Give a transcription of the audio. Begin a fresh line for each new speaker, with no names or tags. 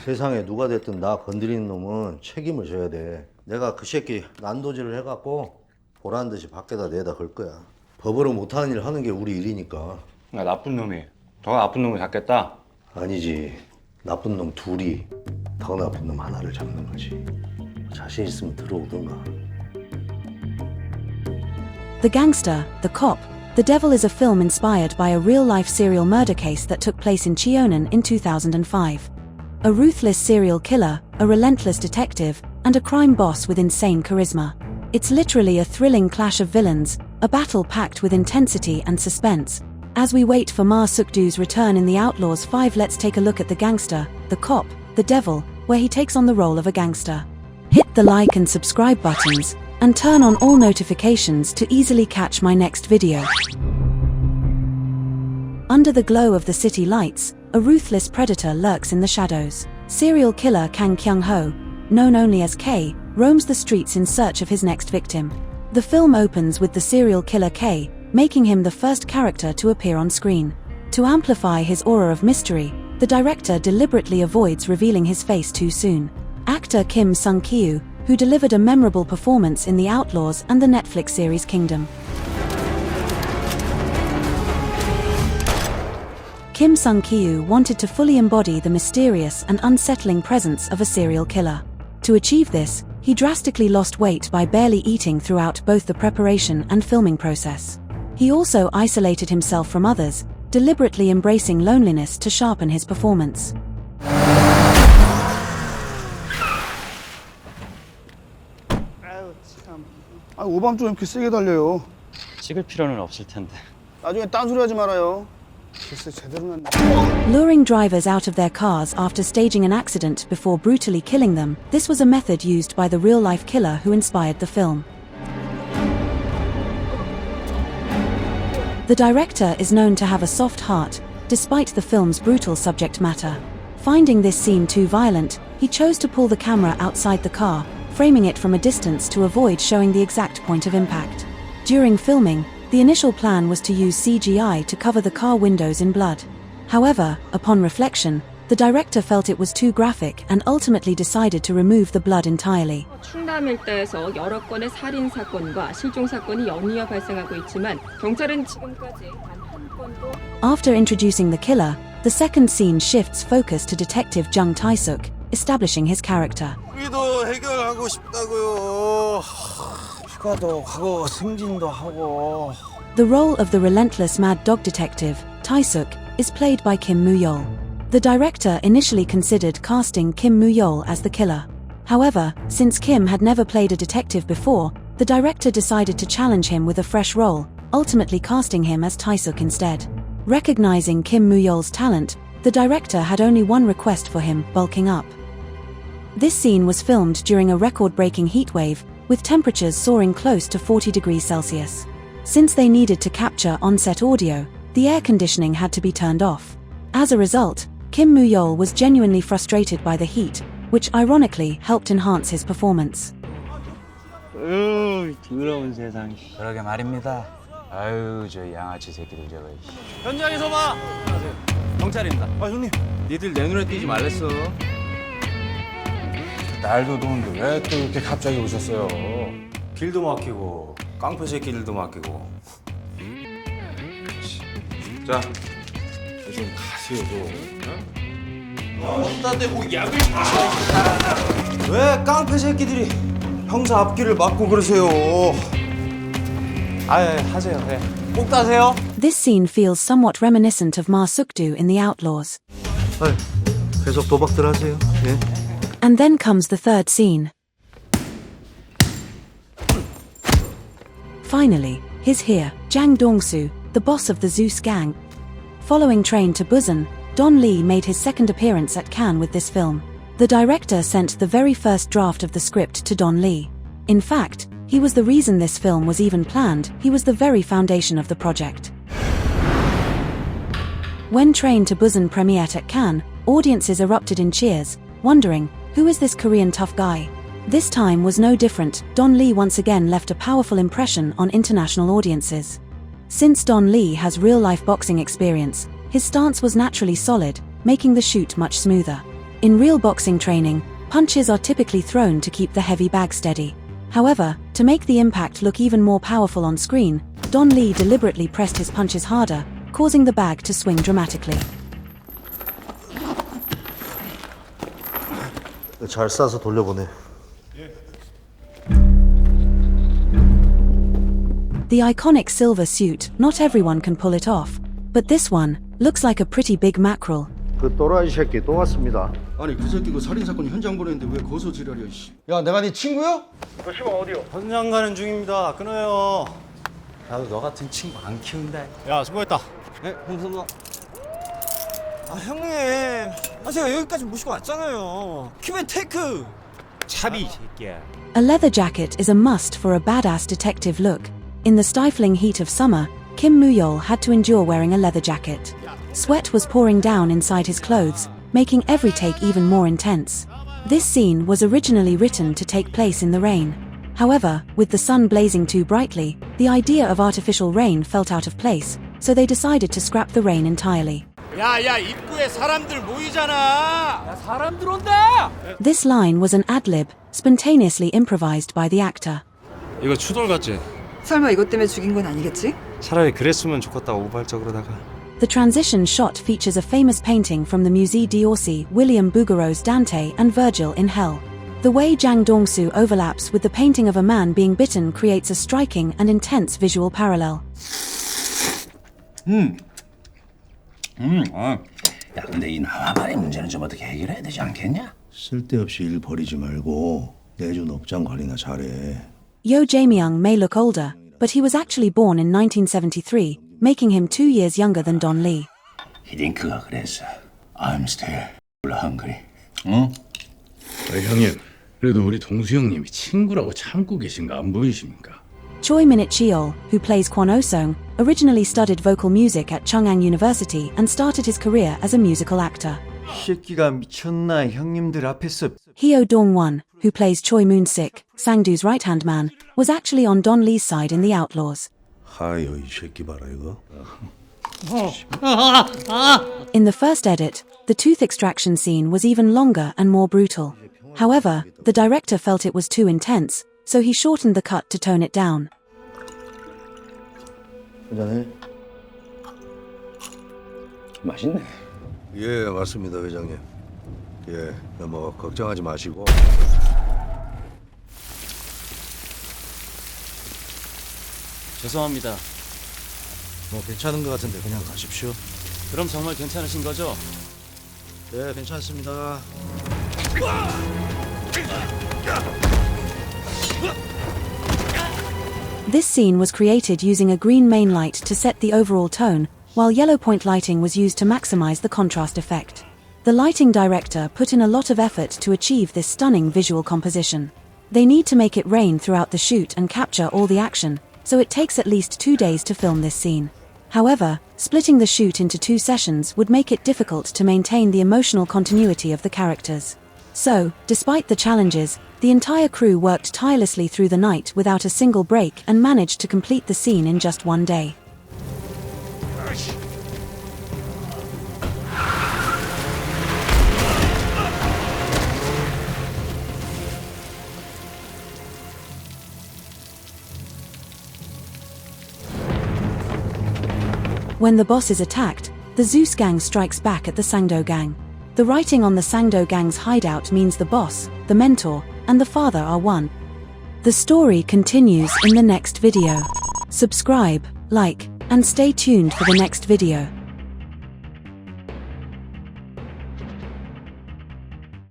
세상에 누가 됐든 나 건드리는 놈은 책임을 져야 돼. 내가 그 새끼 난도질을 해갖고 보란 듯이 밖에다 내다 걸 거야. 법으로 못하는 일 하는 게 우리 일이니까.
야, 나쁜 놈이 더 나쁜 놈을 잡겠다?
아니지. 나쁜 놈 둘이 더 나쁜 놈 하나를 잡는 거지. 자신 있으면 들어오든가.
The Gangster, The Cop, The Devil is a film inspired by a real-life serial murder case that took place in Cheonan in 2005. A ruthless serial killer, a relentless detective, and a crime boss with insane charisma. It's literally a thrilling clash of villains, a battle packed with intensity and suspense. As we wait for Ma Dong-seok's return in The Outlaws 5, let's take a look at The Gangster, The Cop, The Devil, where he takes on the role of a gangster. Hit the like and subscribe buttons, and turn on all notifications to easily catch my next video. Under the glow of the city lights, a ruthless predator lurks in the shadows. Serial killer Kang Kyung-ho, known only as K, roams the streets in search of his next victim. The film opens with the serial killer K, making him the first character to appear on screen. To amplify his aura of mystery, the director deliberately avoids revealing his face too soon. Actor Kim Sung-kyu, who delivered a memorable performance in The Outlaws and the Netflix series Kingdom. Kim Sung-kyu wanted to fully embody the mysterious and unsettling presence of a serial killer. To achieve this, he drastically lost weight by barely eating throughout both the preparation and filming process. He also isolated himself from others, deliberately embracing loneliness to sharpen his performance.
오밤중 이렇게 세게 달려요.
찍을 필요는 없을 텐데.
나중에 딴소리 하지 말아요. 글쎄 제대로 났네.
Luring drivers out of their cars after staging an accident before brutally killing them, this was a method used by the real-life killer who inspired the film. The director is known to have a soft heart, despite the film's brutal subject matter. Finding this scene too violent, he chose to pull the camera outside the car, framing it from a distance to avoid showing the exact point of impact. During filming, the initial plan was to use CGI to cover the car windows in blood. However, upon reflection, the director felt it was too graphic and ultimately decided to remove the blood entirely.
충남 일대에서 여러 건의 살인 사건과 실종 사건이 연이어 발생하고 있지만 경찰은 지금까지 단 한 건도.
After introducing the killer, the second scene shifts focus to Detective Jung Tae-suk, establishing his character.
우리도 해결하고 싶다고요.
휴가도 가고 승진도 하고.
The role of the relentless mad dog detective, Tae-suk, is played by Kim Moo-yul. The director initially considered casting Kim Moo-yul as the killer. However, since Kim had never played a detective before, the director decided to challenge him with a fresh role, ultimately casting him as Tae-suk instead. Recognizing Kim Moo-yul's talent, the director had only one request for him: bulking up. This scene was filmed during a record-breaking heatwave, with temperatures soaring close to 40 degrees Celsius. Since they needed to capture on-set audio, the air conditioning had to be turned off. As a result, Kim Moo-yul was genuinely frustrated by the heat, which ironically helped enhance his performance.
더러운 세상.
그러게 말입니다. 아유, 저 양아치 새끼들 저거.
현장에서 봐. 경찰입니다.
아, 형님.
니들 내 눈에 띄지 말랬어.
날도 더운데 왜 또 이렇게 갑자기 오셨어요?
길도 막히고 깡패 새끼들도 막히고.
자, 좀 가세요, 좀.
어디다 대고 약을 왜 깡패 새끼들이 형사 앞길을 막고 그러세요?
하세요. 네. 꼭 따세요.
This scene feels somewhat reminiscent of Ma Dong-seok in The Outlaws.
계속 도박들 하세요. 예.
And then comes the third scene. Finally, he's here, Jang Dong-soo, the boss of the Zeus gang. Following Train to Busan, Don Lee made his second appearance at Cannes with this film. The director sent the very first draft of the script to Don Lee. In fact, he was the reason this film was even planned. He was the very foundation of the project. When Train to Busan premiered at Cannes, audiences erupted in cheers, wondering, who is this Korean tough guy? This time was no different. Don Lee once again left a powerful impression on international audiences. Since Don Lee has real-life boxing experience, his stance was naturally solid, making the shoot much smoother. In real boxing training, punches are typically thrown to keep the heavy bag steady. However, to make the impact look even more powerful on screen, Don Lee deliberately pressed his punches harder, causing the bag to swing dramatically.
잘 싸서 돌려보내.
The iconic silver suit, not everyone can pull it off, but this one looks like a pretty big mackerel.
그 또라이 새끼 또 왔습니다.
아니 그 새끼 그 살인사건 현장 보냈는데 왜 거기서 지랄이야 씨.
야, 내가 네 친구야?
현장 가는 중입니다. 끊어요. 나도 너 같은 친구 안 키운다.
야 수고했다.
네, 감사합니다. 아 형님, 제가 여기까지 모시고 왔잖아요. 큐맨 테이크. 차비 새끼야.
A leather jacket is a must for a badass detective look. In the stifling heat of summer, Kim Moo-yul had to endure wearing a leather jacket. Sweat was pouring down inside his clothes, making every take even more intense. This scene was originally written to take place in the rain. However, with the sun blazing too brightly, the idea of artificial rain felt out of place, so they decided to scrap the rain entirely.
야야 입구에 사람들 모이잖아.
야, 사람들 온다!
This line was an ad-lib, spontaneously improvised by the actor.
이거 추돌 같지?
설마 이것 때문에 죽인 건 아니겠지?
차라리 그랬으면 좋겠다 우발적으로다가.
The transition shot features a famous painting from the Musée d'Orsay, William Bouguereau's Dante and Virgil in Hell. The way Ma Dong-seok overlaps with the painting of a man being bitten creates a striking and intense visual parallel.
야, 근데 이 나와바리 문제는 좀 어떻게 해결해야 되지 않겠냐?
쓸데없이 일 버리지 말고 내준 업장 관리나 잘해.
Yo Jae-myung may look older, but he was actually born in 1973, making him 2 years younger than Don Lee.
히딩크가 그랬어. I'm still hungry. 응?
형님, 그래도 우리 동수 형님이 친구라고 참고 계신 거 안 보이십니까?
Choi Minute-cheol, who plays Kwon Oh-sung, originally studied vocal music at Chungang University and started his career as a musical actor.
새끼가 미쳤나 형님들 앞에서.
Hyo Dong-won, who plays Choi Moon-sik, Sang-doo's right-hand man, was actually on Don Lee's side in the Outlaws.
하여 이 새끼 봐라 이거.
In the first edit, the tooth extraction scene was even longer and more brutal. However, the director felt it was too intense, so he shortened the cut to tone it down.
회장님?
맛있네.
예, 맞습니다, 회장님. 예, 뭐 걱정하지 마시고.
죄송합니다.
뭐 괜찮은 것 같은데 그냥 가십시오.
그럼 정말 괜찮으신 거죠?
네, 괜찮습니다.
This scene was created using a green main light to set the overall tone, while yellow point lighting was used to maximize the contrast effect. The lighting director put in a lot of effort to achieve this stunning visual composition. They need to make it rain throughout the shoot and capture all the action, so it takes at least 2 days to film this scene. However, splitting the shoot into 2 sessions would make it difficult to maintain the emotional continuity of the characters. So, despite the challenges, the entire crew worked tirelessly through the night without a single break and managed to complete the scene in just 1 day. When the boss is attacked, the Zeus gang strikes back at the Sangdo gang. The writing on the Sangdo gang's hideout means the boss, the mentor, and the father are one. The story continues in the next video. Subscribe, like, and stay tuned for the next video.